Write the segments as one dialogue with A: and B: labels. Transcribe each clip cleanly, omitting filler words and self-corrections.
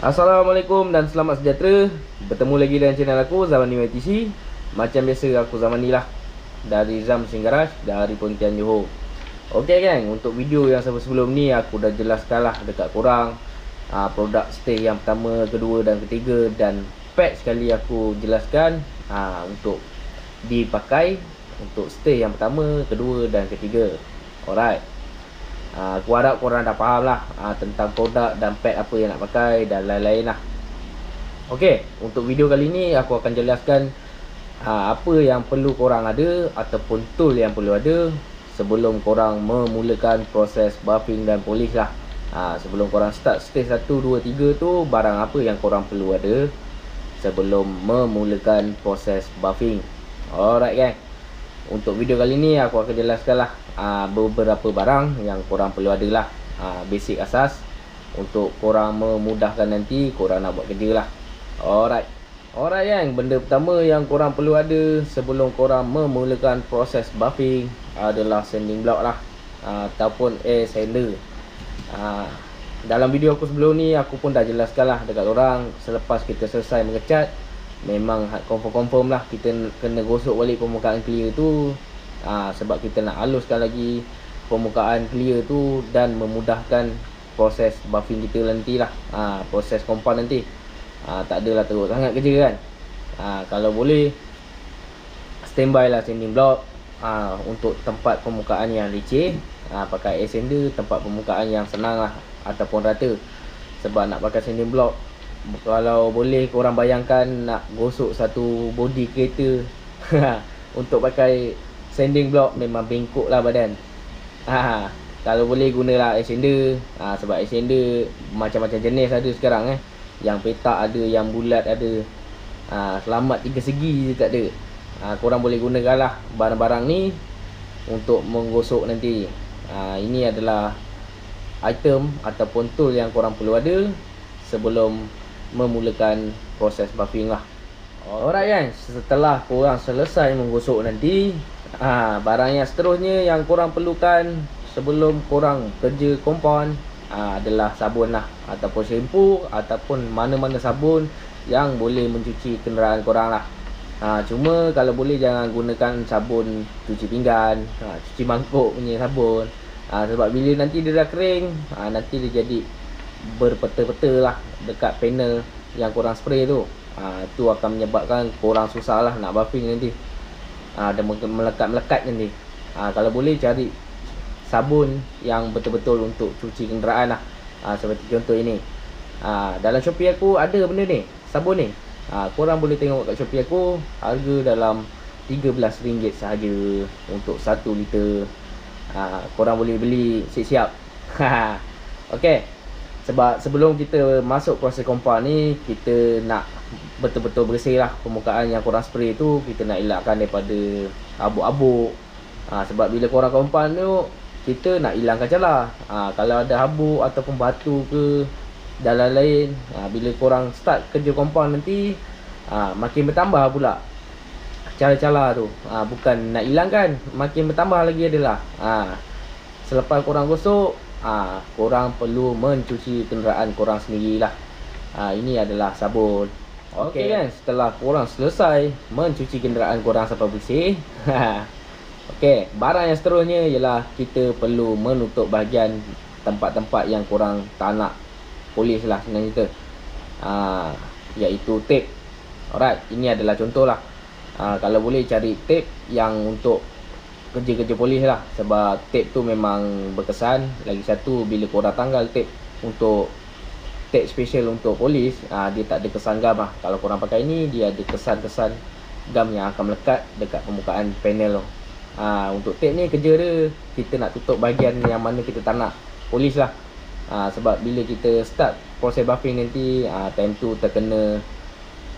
A: Assalamualaikum dan selamat sejahtera. Bertemu lagi dengan channel aku, Zamani YTC. Macam biasa aku Zamani lah, dari Zam Mesin Garage, dari Pontian Johor. Okey gang, untuk video yang sebelum ni aku dah jelaskan lah dekat korang produk stay yang pertama, kedua dan ketiga. Dan pack sekali aku jelaskan untuk dipakai untuk stay yang pertama, kedua dan ketiga. Alright. Aku harap korang dah faham lah tentang produk dan pad apa yang nak pakai dan lain-lain lah. Ok, untuk video kali ni aku akan jelaskan apa yang perlu korang ada ataupun tool yang perlu ada sebelum korang memulakan proses buffing dan polish lah. Sebelum korang start stage 1, 2, 3 tu, barang apa yang korang perlu ada sebelum memulakan proses buffing. Alright gang, untuk video kali ni aku akan jelaskan lah beberapa barang yang korang perlu ada lah, basic asas untuk korang memudahkan nanti korang nak buat kerja lah. Alright yang benda pertama yang korang perlu ada sebelum korang memulakan proses buffing adalah sanding block lah, ataupun air sander. Dalam video aku sebelum ni aku pun dah jelaskan lah dekat korang, selepas kita selesai mengecat memang confirm lah kita kena gosok balik permukaan clear tu, sebab kita nak haluskan lagi permukaan clear tu dan memudahkan proses buffing kita nanti lah, proses compound nanti. Tak adalah teruk sangat kerja kan. Kalau boleh standby lah sanding block untuk tempat permukaan yang leceh, pakai air sander tempat permukaan yang senang lah ataupun rata. Sebab nak pakai sanding block, kalau boleh korang bayangkan nak gosok satu body kereta untuk pakai sanding block memang bengkok lah badan. Kalau boleh gunalah air sander, sebab air sander macam-macam jenis ada sekarang yang petak ada, yang bulat ada, selamat tiga segi je tak ada. Korang boleh gunakan lah barang-barang ni untuk menggosok nanti. Ini adalah item ataupun tool yang korang perlu ada sebelum memulakan proses buffing lah. Alright kan, setelah korang selesai menggosok nanti, barang yang seterusnya yang korang perlukan sebelum korang kerja compound adalah sabun lah, ataupun shampoo, ataupun mana-mana sabun yang boleh mencuci kenderaan korang lah. Cuma kalau boleh jangan gunakan sabun cuci pinggan, cuci mangkuk punya sabun, sebab bila nanti dia dah kering, nanti dia jadi berpeta-peta lah dekat panel yang korang spray tu. Tu akan menyebabkan korang susah lah nak buffing nanti, dan melekat-melekat nanti. Kalau boleh cari sabun yang betul-betul untuk cuci kenderaan lah, seperti contoh ini. Dalam Shopee aku ada benda ni, sabun ni. Korang boleh tengok kat Shopee aku, harga dalam RM13 sahaja untuk 1 liter. Korang boleh beli siap-siap. Ok, sebab sebelum kita masuk proses compound ni, kita nak betul-betul bersih lah permukaan yang korang spray tu. Kita nak elakkan daripada habuk-habuk. Sebab bila korang compound tu, kita nak hilangkan celah. Kalau ada habuk ataupun batu ke dan lain-lain, bila korang start kerja compound nanti, makin bertambah pula celah-celah tu. Bukan nak hilangkan, makin bertambah lagi adalah. Selepas korang gosok, korang perlu mencuci kenderaan korang sendirilah. Ini adalah sabun. Okey kan, setelah korang selesai mencuci kenderaan korang sampai bersih, okey, barang yang seterusnya ialah kita perlu menutup bahagian tempat-tempat yang korang tak nak polish lah, senang cerita, iaitu tape. Alright, ini adalah contoh lah. Kalau boleh cari tape yang untuk kerja-kerja polish lah, sebab tape tu memang berkesan. Lagi satu, bila korang tanggal tape untuk tape special untuk polish, dia tak ada kesan gam lah. Kalau korang pakai ni, dia ada kesan-kesan gam yang akan melekat dekat permukaan panel tu. Untuk tape ni kerja dia, kita nak tutup bahagian yang mana kita tak nak polish lah. Sebab bila kita start proses buffing nanti, time tu terkena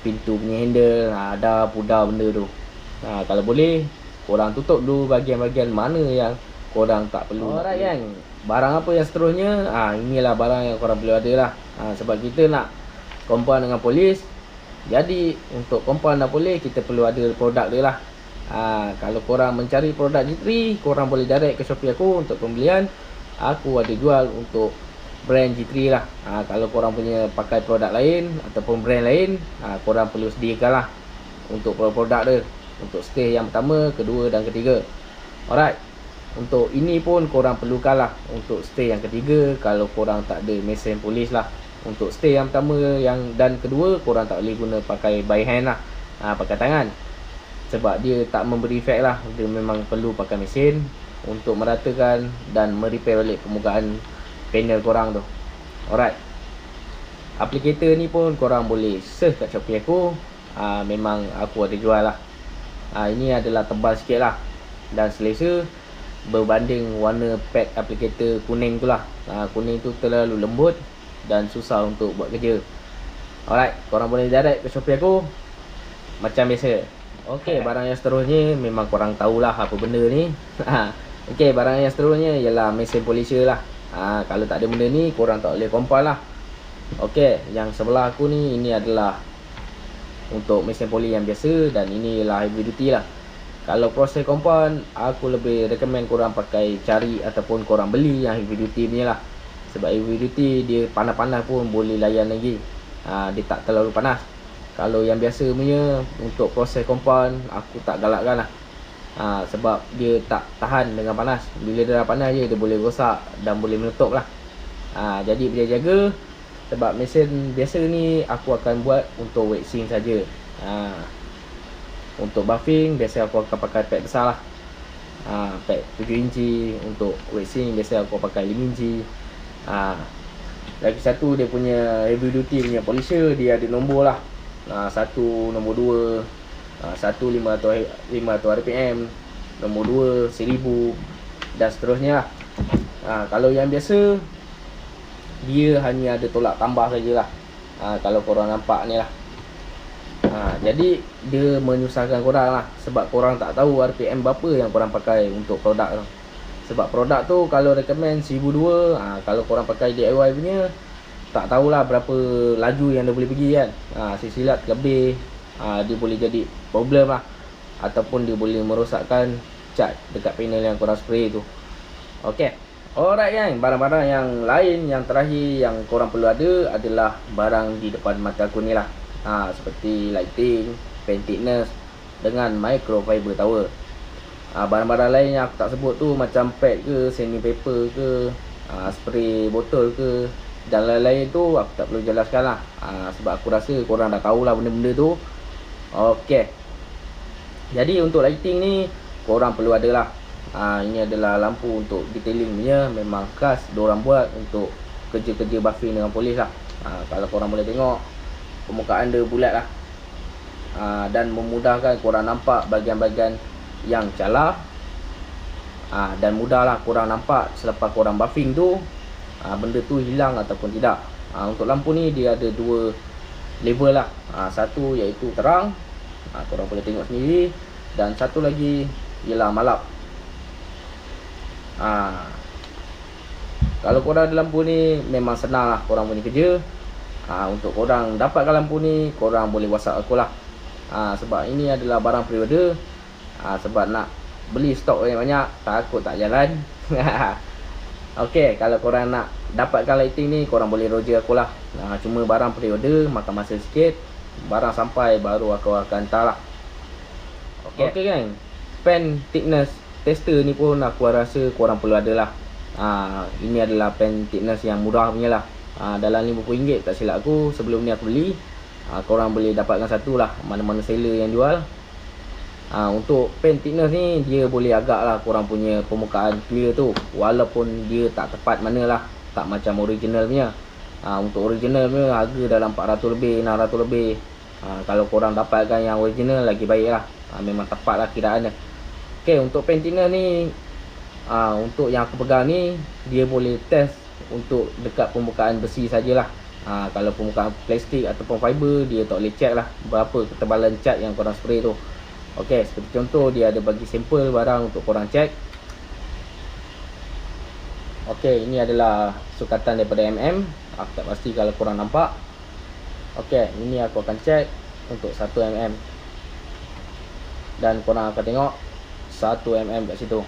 A: pintu punya handle, ada pudar benda tu. Kalau boleh korang tutup dulu bahagian-bahagian mana yang korang tak perlu. Alright kan, barang apa yang seterusnya, inilah barang yang korang perlu ada lah. Sebab kita nak compound dengan polish, jadi untuk compound dan polish kita perlu ada produk dia lah. Kalau korang mencari produk G3, korang boleh direct ke Shopee aku untuk pembelian. Aku ada jual untuk brand G3 lah. Kalau korang punya pakai produk lain ataupun brand lain, korang perlu sediakan lah untuk produk dia, untuk stage yang pertama, kedua dan ketiga. Alright, untuk ini pun korang perlukan lah untuk stage yang ketiga kalau korang tak ada mesin polis lah. Untuk stage yang pertama dan kedua, korang tak boleh guna pakai by hand lah, pakai tangan, sebab dia tak memberi efek lah. Dia memang perlu pakai mesin untuk meratakan dan merepair balik permukaan panel korang tu. Alright, aplikator ni pun korang boleh search kat Shopee aku. Memang aku ada jual lah. Ini adalah tebal sikit lah dan selesa berbanding warna pad aplikator kuning tu lah. Kuning tu terlalu lembut dan susah untuk buat kerja. Alright, korang boleh direct ke Shopee aku macam biasa. Okey, barang yang seterusnya memang korang tahulah apa benda ni. Okey, barang yang seterusnya ialah mesin polisher lah. Kalau tak ada benda ni, korang tak boleh compile lah. Okey, yang sebelah aku ni, ini adalah untuk mesin poli yang biasa dan ini ialah heavy duty lah. Kalau proses compound, aku lebih recommend korang cari ataupun korang beli yang heavy duty punya lah. Sebab heavy duty dia panas-panas pun boleh layan lagi. Dia tak terlalu panas. Kalau yang biasa punya untuk proses compound, aku tak galakkan lah. Sebab dia tak tahan dengan panas. Bila dia dah panas je, dia boleh rosak dan boleh meletup lah. Jadi berjaga-jaga. Sebab mesin biasa ni aku akan buat untuk waxing saja. Untuk buffing biasa aku akan pakai pad besar lah. Pad 7 inci. Untuk waxing biasa aku pakai 5 inci. Lagi satu, dia punya heavy duty punya polisher, dia ada nombor lah. 1, nombor 2, 1 500 RPM, nombor 2 1000 dan seterusnya lah. Kalau yang biasa, dia hanya ada tolak tambah sajalah. Kalau korang nampak ni lah. Jadi dia menyusahkan korang lah, sebab korang tak tahu RPM berapa yang korang pakai untuk produk tu. Sebab produk tu kalau recommend 1002, kalau korang pakai DIY punya, tak tahulah berapa laju yang dia boleh pergi kan. Silap lebih, dia boleh jadi problem lah, ataupun dia boleh merosakkan cat dekat panel yang korang spray tu. Okey, alright kan. Barang-barang yang lain, yang terakhir yang korang perlu ada adalah barang di depan mata aku ni lah. Seperti lighting, pen thickness dengan microfiber towel. Barang-barang lain yang aku tak sebut tu macam pad ke, sanding paper ke, spray botol ke dan lain-lain tu aku tak perlu jelaskan lah. Sebab aku rasa korang dah tahulah benda-benda tu. Okey, jadi untuk lighting ni korang perlu ada lah. Ini adalah lampu untuk detailing punya. Memang khas diorang buat untuk kerja-kerja buffing dengan polis lah. Kalau korang boleh tengok, permukaan dia bulat lah. Dan memudahkan korang nampak bahagian-bahagian yang calar. Dan mudahlah korang nampak selepas korang buffing tu, benda tu hilang ataupun tidak. Untuk lampu ni dia ada 2 level lah. Satu iaitu terang, korang boleh tengok sendiri. Dan satu lagi ialah malap. Kalau korang ada lampu ni, memang senang lah korang punya kerja. Untuk korang dapatkan lampu ni, korang boleh WhatsApp aku lah. Sebab ini adalah barang pre-order. Sebab nak beli stok banyak-banyak, takut tak jalan. Okey, kalau korang nak dapatkan lighting ni, korang boleh roger aku lah. Cuma barang pre-order, makan masa sikit. Barang sampai baru aku akan hantar lah. Okey kan, pen thickness tester ni pun aku rasa korang perlu ada lah. Ini adalah pen thickness yang murah punya lah. Dalam RM50 tak silap aku. Sebelum ni aku beli. Korang boleh dapatkan satu lah, mana-mana seller yang jual. Untuk pen thickness ni, dia boleh agak lah korang punya permukaan clear tu, walaupun dia tak tepat mana lah, tak macam original punya. Untuk original punya harga dalam 400 lebih, 600 lebih. Kalau korang dapatkan yang original lagi baik lah. Memang tepat lah kiraan dia. Okay, untuk pen thickness ni, untuk yang aku pegang ni, dia boleh test untuk dekat permukaan besi sajalah. Kalau permukaan plastik ataupun fiber, dia tak boleh check lah berapa ketebalan cat yang korang spray tu. Okey, seperti contoh, dia ada bagi sampel barang untuk korang check. Okey, ini adalah sukatan daripada Aku tak pasti kalau korang nampak. Okey, ini aku akan check untuk 1 dan korang akan tengok 1 kat situ.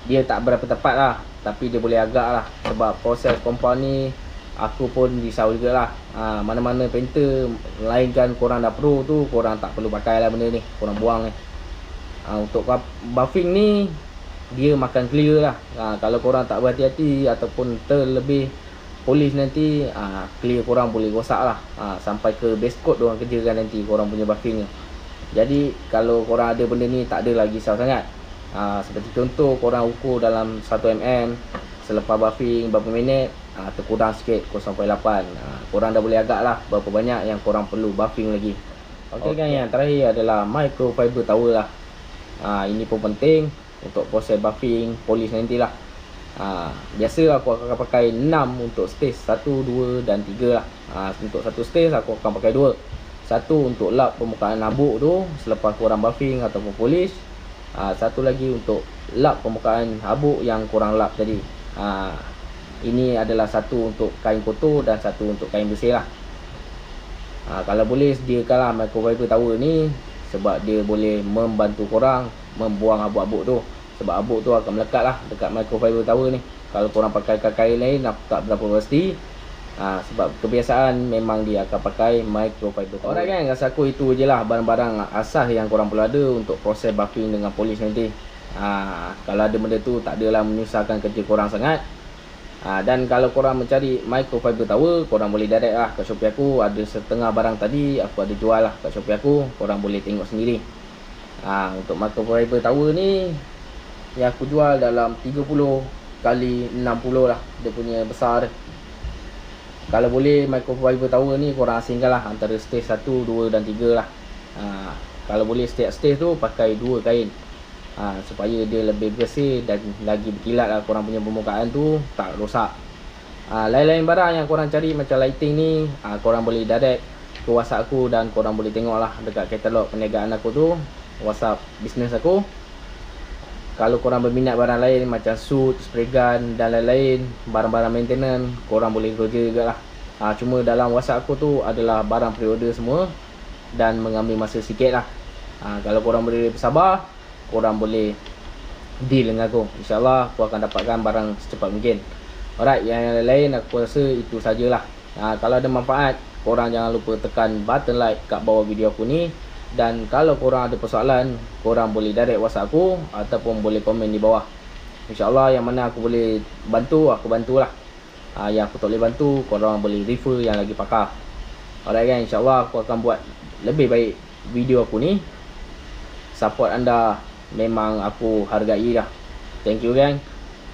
A: dia tak berapa tepat lah, tapi dia boleh agak lah. Sebab proses compound ni aku pun risau jugalah. Mana-mana painter melainkan korang dah pro tu, korang tak perlu pakai lah benda ni, korang buang ni. Untuk buffing ni dia makan clear lah. Kalau korang tak berhati-hati ataupun terlebih polish nanti, clear korang boleh rosak lah. Sampai ke base coat diorang kerjakan nanti korang punya buffing ni. Jadi kalau korang ada benda ni, tak ada lagi risau sangat. Seperti contoh, korang ukur dalam 1mm, selepas buffing berapa minit, terkurang sikit 0.8. Korang dah boleh agak lah berapa banyak yang korang perlu buffing lagi. Okey kan, yang terakhir adalah microfiber towel lah. Ini pun penting untuk proses buffing, polish nanti lah. Biasa aku akan pakai 6 untuk stage 1, 2 dan 3 lah. Untuk satu stage aku akan pakai 2. Satu untuk lap permukaan habuk tu selepas korang buffing ataupun polish. Satu lagi untuk lap permukaan habuk yang korang lap tadi. Ini adalah satu untuk kain kotor dan satu untuk kain bersih lah. Kalau boleh sediakanlah microfiber towel ni, sebab dia boleh membantu korang membuang habuk-habuk tu. Sebab habuk tu akan melekat lah dekat microfiber towel ni. Kalau korang pakai kain lain, aku tak berapa pasti. Sebab kebiasaan memang dia akan pakai microfiber towel. Alright kan, rasa aku itu je lah barang-barang asas yang korang perlu ada untuk proses buffing dengan polish nanti. Kalau ada benda tu, tak adalah menyusahkan kerja korang sangat. Dan kalau korang mencari microfiber towel, korang boleh direct lah kat Shopee aku. Ada setengah barang tadi aku ada jual lah kat Shopee aku, korang boleh tengok sendiri. Untuk microfiber towel ni yang aku jual dalam 30 kali 60 lah, dia punya besar dia. Kalau boleh microfiber towel ni korang asingkan lah antara stage 1, 2 dan 3 lah. Kalau boleh setiap stage tu pakai 2 kain, supaya dia lebih bersih dan lagi berkilat lah korang punya permukaan tu, tak rosak. Lain-lain barang yang korang cari macam lighting ni, korang boleh direct ke WhatsApp aku dan korang boleh tengok lah dekat katalog perniagaan aku tu, WhatsApp bisnes aku. Kalau korang berminat barang lain macam suit, spray gun dan lain-lain, barang-barang maintenance, korang boleh kerja juga lah. Cuma dalam WhatsApp aku tu adalah barang pre-order semua dan mengambil masa sikit lah. Kalau korang boleh bersabar, korang boleh deal dengan aku. InsyaAllah aku akan dapatkan barang secepat mungkin. Alright, yang lain aku rasa itu sajalah. Kalau ada manfaat, korang jangan lupa tekan button like kat bawah video aku ni. Dan kalau korang ada persoalan, korang boleh direct WhatsApp aku ataupun boleh komen di bawah. InsyaAllah yang mana aku boleh bantu, aku bantulah. Yang aku tak boleh bantu, korang boleh refer yang lagi pakar. Alright kan, InsyaAllah aku akan buat lebih baik video aku ni. Support anda memang aku hargai dah. Thank you gang.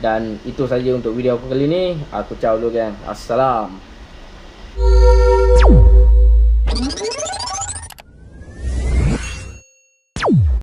A: Dan itu saja untuk video aku kali ni. Aku ciao dulu gang. Assalam.